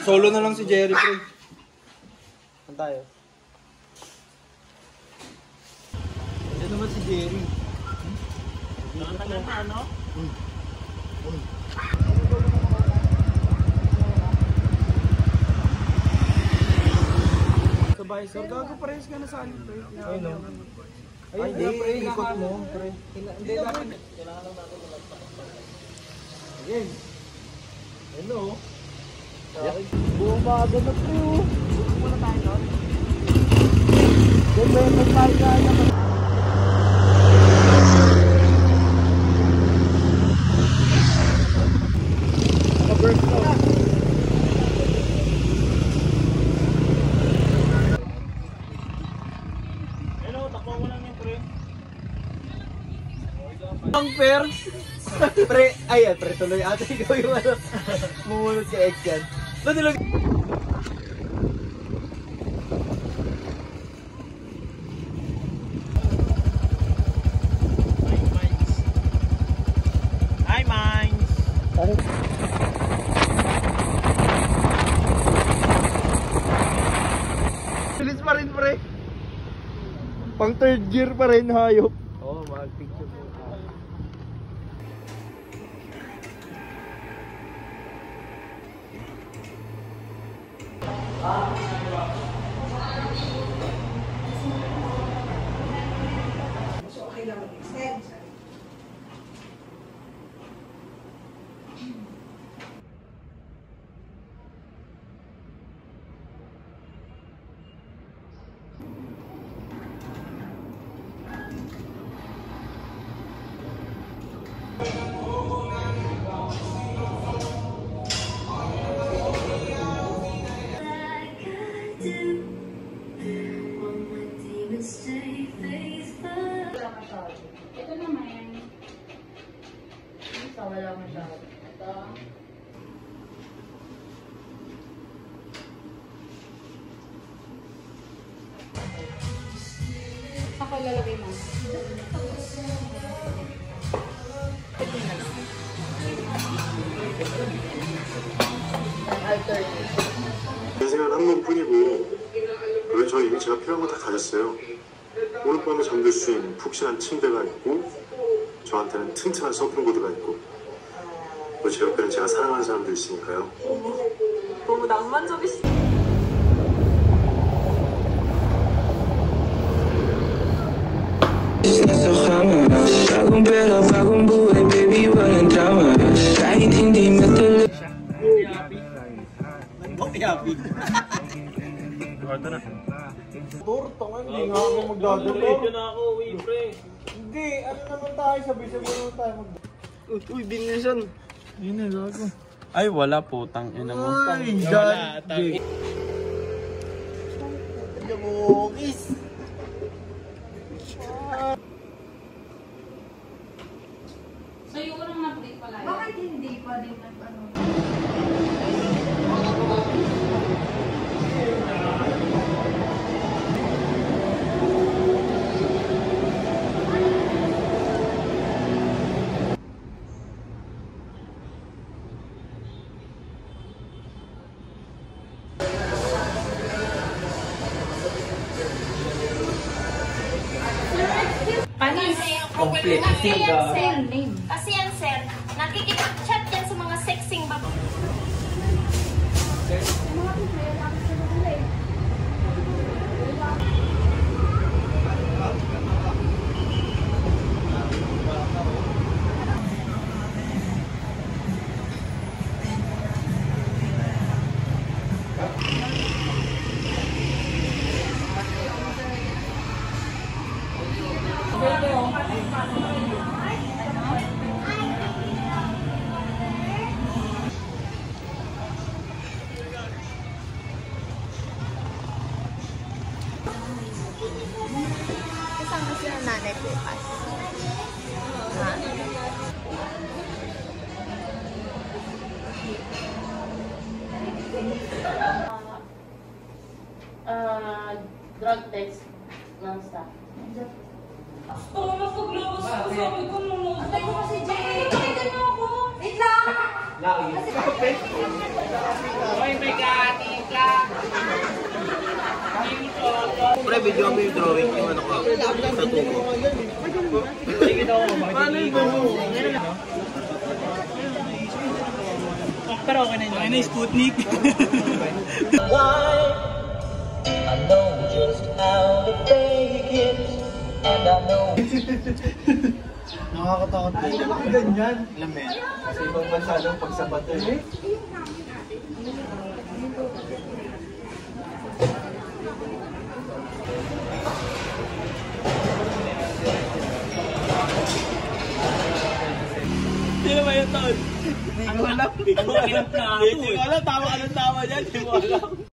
Solo na lang si Jerry, pre. Saan tayo? Diyan naman si Jerry. Nakatagal na, ano? Sabay, so gago parehas ka na sa alip, pre. Ay, no. Ay, hindi, ikot mo, pre. Hindi natin. Kailangan lang natin malagpak. Again. Hello. Buong bago na, pre. Buong muna tayo doon. Then, may tayo naman. Naka-burst na. Hello, takbo mo lang yung pre. Ang per. Pre, ay, pre, tuloy ate, ikaw yung ano. Mumulot ka ex yan. Tuloy. Hi, Mines! Bilis pa rin, pre. Pang third gear pa rin, hayop. Oo, mag-picture mo. So, okay lang mag-extend. Ito naman. Ito, wala masyado. Ito. Ako lalagay mo. Ito na lang. Alternate. 인생은 한 번뿐이고 왜 저 이미 제가 필요한 거 다 가졌어요. 오늘 밤에 잠들 수 있는 푹신한 침대가 있고 저한테는 튼튼한 서핑보드가 있고 또 제 옆에는 제가 사랑하는 사람도 있으니까요. 너무 낭만적이시. Bagong pera, bagong buhay, baby, walang drama. Kahit hindi matuloy. Happy. Ito na. Tortong, hindi nga ako magdadalo. Medyo na ako, uwi, pre. Hindi, ano naman tayo, sabi-sabi naman tayo magdadalo. Uy, binisan. Yun na, gago. Ay, wala po, tangina mo. Ay, Wala, God. Yabukis. So, yung unang na-break pala yun. Bakit hindi pa din nag-ano? Panis. Complete. Kasi yan, sir. Name. Kasi yan, sir, nakikipag-chat yan sa mga sexing babae. Kasama sila nanay bukas. Ha? Drug test ng staff. Oo, napaglabas ko. Sabi ko nung... Atay ko kasi, Jay. Bakit na ako? Wait lang! Laki. Pre, video mo yung drawing yung ano ko. Tattoo ko. Paano yung Pero okay na yun. Okay na yung Sputnik. I know just how to fake it, and I know. Nakakatakot ko. Hindi naman ganyan. Alam mo yan. Sa ibang bansa lang pagsabat eh. Sino ba yung taon? Hindi ko alam. Hindi ko alam. Tama ka ng tama dyan. Hindi mo alam.